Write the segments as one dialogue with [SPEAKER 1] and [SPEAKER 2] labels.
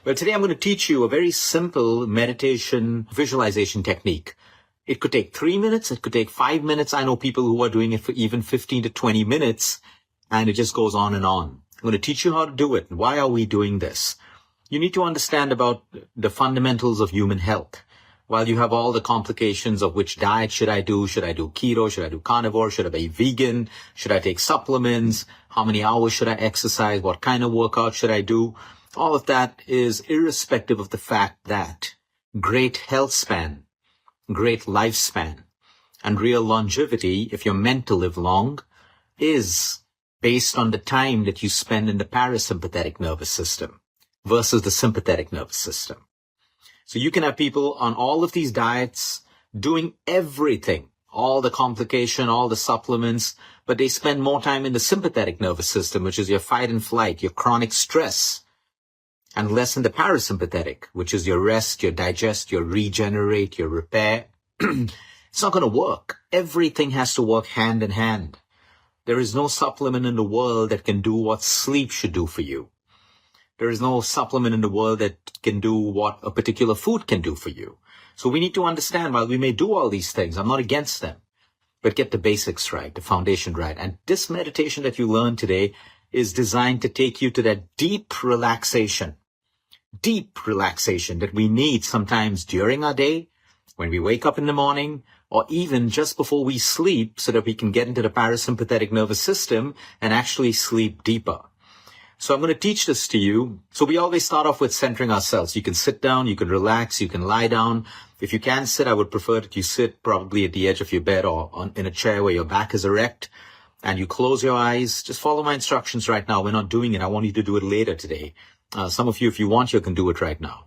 [SPEAKER 1] Well, today I'm going to teach you a very simple meditation visualization technique. It could take 3 minutes. It could take 5 minutes. I know people who are doing it for even 15 to 20 minutes, and it just goes on and on. I'm going to teach you how to do it. Why are we doing this? You need to understand about the fundamentals of human health. While you have all the complications of which diet should I do? Should I do keto? Should I do carnivore? Should I be vegan? Should I take supplements? How many hours should I exercise? What kind of workout should I do? All of that is irrespective of the fact that great health span, great lifespan, and real longevity, if you're meant to live long, is based on the time that you spend in the parasympathetic nervous system versus the sympathetic nervous system. So you can have people on all of these diets doing everything, all the complication, all the supplements, but they spend more time in the sympathetic nervous system, which is your fight and flight, your chronic stress, and less in the parasympathetic, which is your rest, your digest, your regenerate, your repair. It's not going to work. Everything has to work hand in hand. There is no supplement in the world that can do what sleep should do for you. There is no supplement in the world that can do what a particular food can do for you. So we need to understand, while we may do all these things, I'm not against them, but get the basics right, the foundation right. And this meditation that you learn today is designed to take you to that deep relaxation that we need sometimes during our day, when we wake up in the morning, or even just before we sleep, so that we can get into the parasympathetic nervous system and actually sleep deeper. So I'm going to teach this to you. So we always start off with centering ourselves. You can sit down, you can relax, you can lie down. If you can sit, I would prefer that you sit probably at the edge of your bed or in a chair where your back is erect, and you close your eyes. Just follow my instructions right now. We're not doing it. I want you to do it later today. Some of you, if you want, you can do it right now.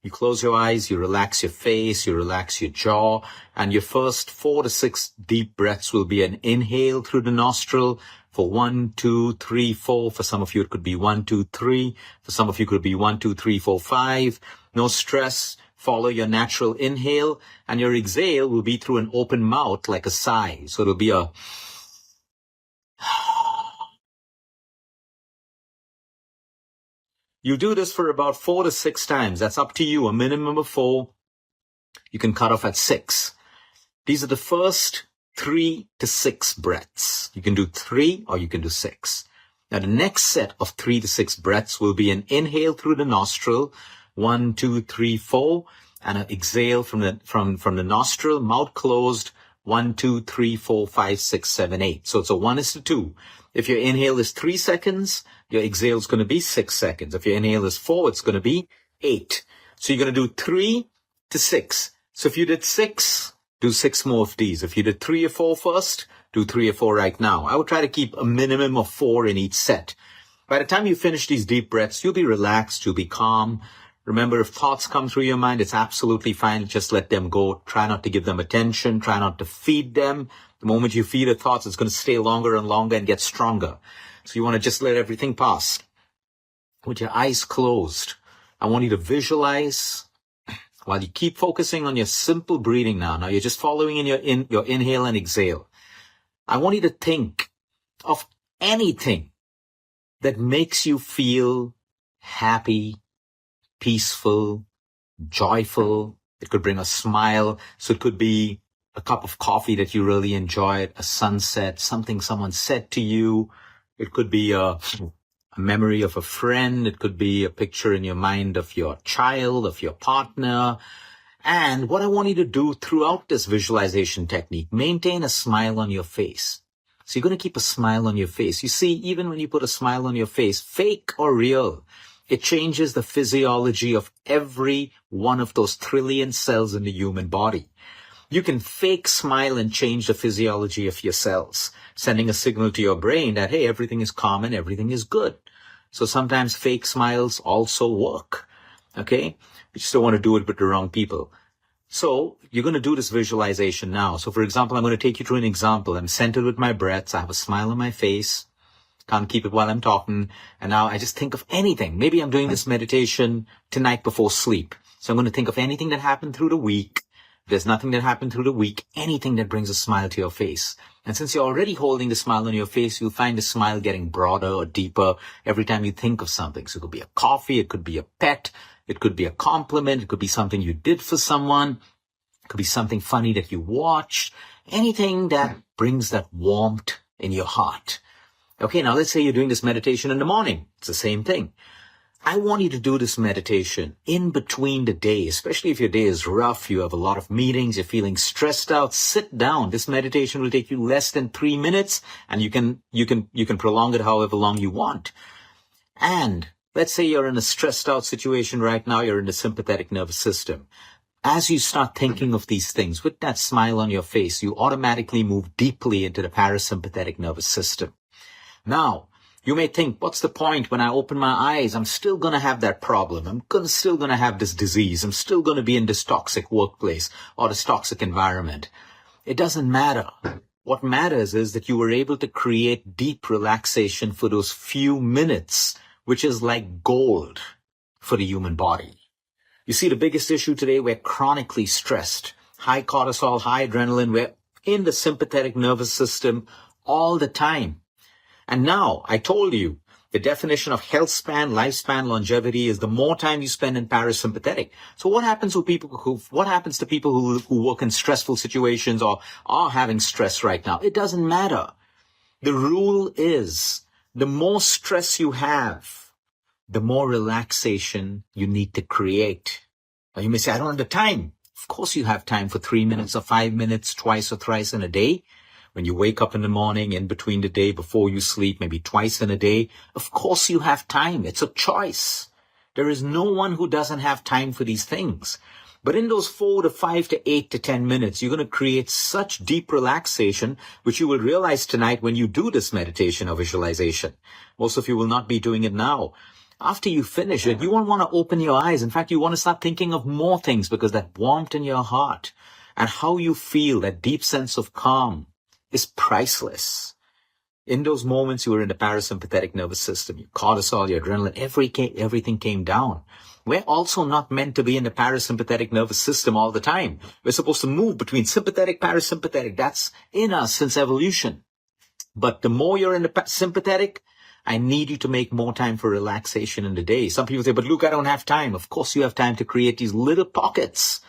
[SPEAKER 1] You close your eyes, you relax your face, you relax your jaw, and your first 4 to 6 deep breaths will be an inhale through the nostril for 1, 2, 3, 4. For some of you, it could be 1, 2, 3. For some of you, it could be 1, 2, 3, 4, 5. No stress. Follow your natural inhale, and your exhale will be through an open mouth like a sigh. So it'll be a You do this for about 4 to 6 times. That's up to you. A minimum of 4. You can cut off at 6. These are the first 3 to 6 breaths. You can do 3 or you can do 6. Now the next set of 3 to 6 breaths will be an inhale through the nostril, 1, 2, 3, 4, and an exhale from the nostril, mouth closed, 1, 2, 3, 4, 5, 6, 7, 8. So it's a 1:2. If your inhale is 3 seconds, your exhale is going to be 6 seconds. If your inhale is 4, it's going to be 8. So you're going to do 3 to 6. So if you did 6, do 6 more of these. If you did 3 or 4 first, do 3 or 4 right now. I would try to keep a minimum of 4 in each set. By the time you finish these deep breaths, you'll be relaxed, you'll be calm. Remember, if thoughts come through your mind, it's absolutely fine. Just let them go. Try not to give them attention. Try not to feed them. The moment you feed the thoughts, it's going to stay longer and longer and get stronger. So you want to just let everything pass. With your eyes closed, I want you to visualize while you keep focusing on your simple breathing now. Now you're just following in your inhale and exhale. I want you to think of anything that makes you feel happy, peaceful, joyful. It could bring a smile. So it could be a cup of coffee that you really enjoyed, a sunset, something someone said to you. It could be a memory of a friend. It could be a picture in your mind of your child, of your partner. And what I want you to do throughout this visualization technique, maintain a smile on your face. So you're going to keep a smile on your face. You see, even when you put a smile on your face, fake or real, it changes the physiology of every one of those trillion cells in the human body. You can fake smile and change the physiology of your cells, sending a signal to your brain that, hey, everything is calm and everything is good. So sometimes fake smiles also work. Okay? You just don't want to do it with the wrong people. So you're going to do this visualization now. So for example, I'm going to take you through an example. I'm centered with my breaths. I have a smile on my face. Can't keep it while I'm talking. And now I just think of anything. Maybe I'm doing this meditation tonight before sleep. So I'm going to think of anything that happened through the week. There's nothing that happened through the week, anything that brings a smile to your face. And since you're already holding the smile on your face, you'll find the smile getting broader or deeper every time you think of something. So it could be a coffee, it could be a pet, it could be a compliment, it could be something you did for someone, it could be something funny that you watched, anything that brings that warmth in your heart. Okay, now let's say you're doing this meditation in the morning. It's the same thing. I want you to do this meditation in between the day, especially if your day is rough, you have a lot of meetings, you're feeling stressed out. Sit down. This meditation will take you less than 3 minutes, and you can prolong it however long you want. And let's say you're in a stressed out situation right now, you're in the sympathetic nervous system. As you start thinking of these things with that smile on your face, you automatically move deeply into the parasympathetic nervous system. Now, you may think, what's the point? When I open my eyes, I'm still going to have that problem. Still going to have this disease. I'm still going to be in this toxic workplace or this toxic environment. It doesn't matter. What matters is that you were able to create deep relaxation for those few minutes, which is like gold for the human body. You see, the biggest issue today, we're chronically stressed. High cortisol, high adrenaline. We're in the sympathetic nervous system all the time. And now, I told you, the definition of health span, lifespan, longevity is the more time you spend in parasympathetic. So what happens to people who work in stressful situations or are having stress right now? It doesn't matter. The rule is, the more stress you have, the more relaxation you need to create. Now you may say, I don't have the time. Of course you have time for 3 minutes or 5 minutes, twice or thrice in a day. When you wake up in the morning, in between the day, before you sleep, maybe twice in a day, of course you have time. It's a choice. There is no one who doesn't have time for these things. But in those 4 to 5 to 8 to 10 minutes, you're going to create such deep relaxation, which you will realize tonight when you do this meditation or visualization. Most of you will not be doing it now. After you finish it, you won't want to open your eyes. In fact, you want to start thinking of more things, because that warmth in your heart and how you feel, that deep sense of calm, is priceless. In those moments, you were in the parasympathetic nervous system. Your cortisol, your adrenaline, everything came down. We're also not meant to be in the parasympathetic nervous system all the time. We're supposed to move between sympathetic, parasympathetic. That's in us since evolution. But the more you're in the sympathetic, I need you to make more time for relaxation in the day. Some people say, but Luke, I don't have time. Of course you have time to create these little pockets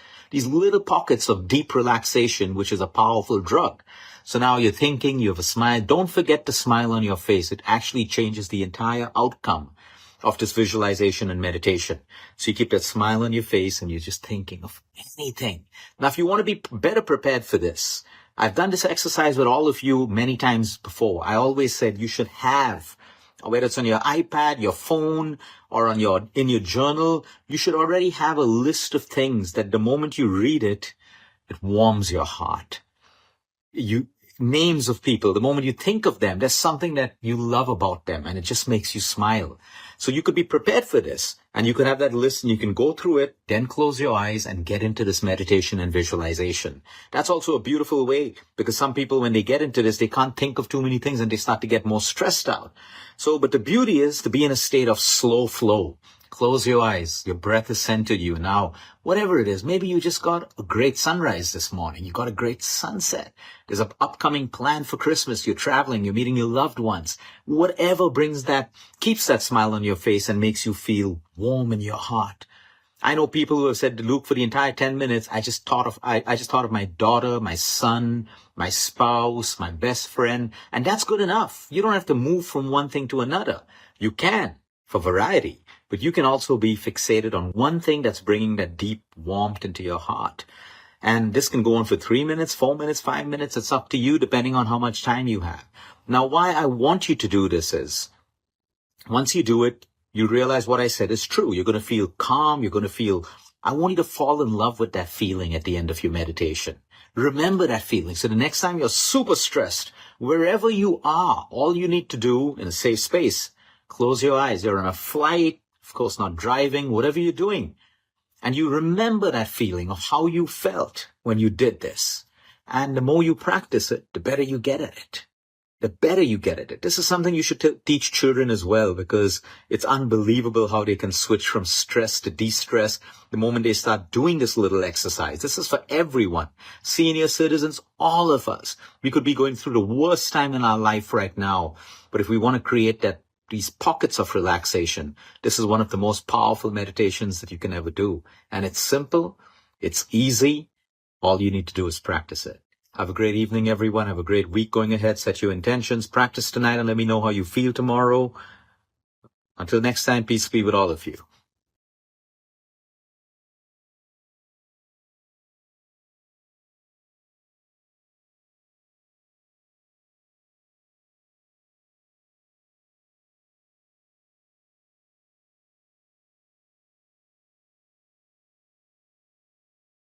[SPEAKER 1] of deep relaxation, which is a powerful drug. So now you're thinking, you have a smile. Don't forget the smile on your face. It actually changes the entire outcome of this visualization and meditation. So you keep that smile on your face and you're just thinking of anything. Now, if you want to be better prepared for this, I've done this exercise with all of you many times before. I always said you should have, whether it's on your iPad, your phone, or in your journal, you should already have a list of things that the moment you read it, it warms your heart. Names of people, the moment you think of them, there's something that you love about them and it just makes you smile. So you could be prepared for this and you could have that list and you can go through it, then close your eyes and get into this meditation and visualization. That's also a beautiful way, because some people, when they get into this, they can't think of too many things and they start to get more stressed out. But the beauty is to be in a state of slow flow. Close your eyes. Your breath is sent to you. Now, whatever it is, maybe you just got a great sunrise this morning. You got a great sunset. There's an upcoming plan for Christmas. You're traveling. You're meeting your loved ones. Whatever keeps that smile on your face and makes you feel warm in your heart. I know people who have said, Luke, for the entire 10 minutes, I just thought of my daughter, my son, my spouse, my best friend. And that's good enough. You don't have to move from one thing to another. You can, for variety. But you can also be fixated on one thing that's bringing that deep warmth into your heart. And this can go on for 3 minutes, 4 minutes, 5 minutes. It's up to you depending on how much time you have. Now, why I want you to do this is, once you do it, you realize what I said is true. You're going to feel calm. I want you to fall in love with that feeling at the end of your meditation. Remember that feeling. So the next time you're super stressed, wherever you are, all you need to do in a safe space, close your eyes. You're on a flight, of course not driving, whatever you're doing. And you remember that feeling of how you felt when you did this. And the more you practice it, the better you get at it. the better you get at it. This is something you should teach children as well, because it's unbelievable how they can switch from stress to de-stress the moment they start doing this little exercise. This is for everyone. Senior citizens, all of us. We could be going through the worst time in our life right now. But if we want to create these pockets of relaxation, this is one of the most powerful meditations that you can ever do. And it's simple. It's easy. All you need to do is practice it. Have a great evening, everyone. Have a great week going ahead. Set your intentions. Practice tonight and let me know how you feel tomorrow. Until next time, peace be with all of you.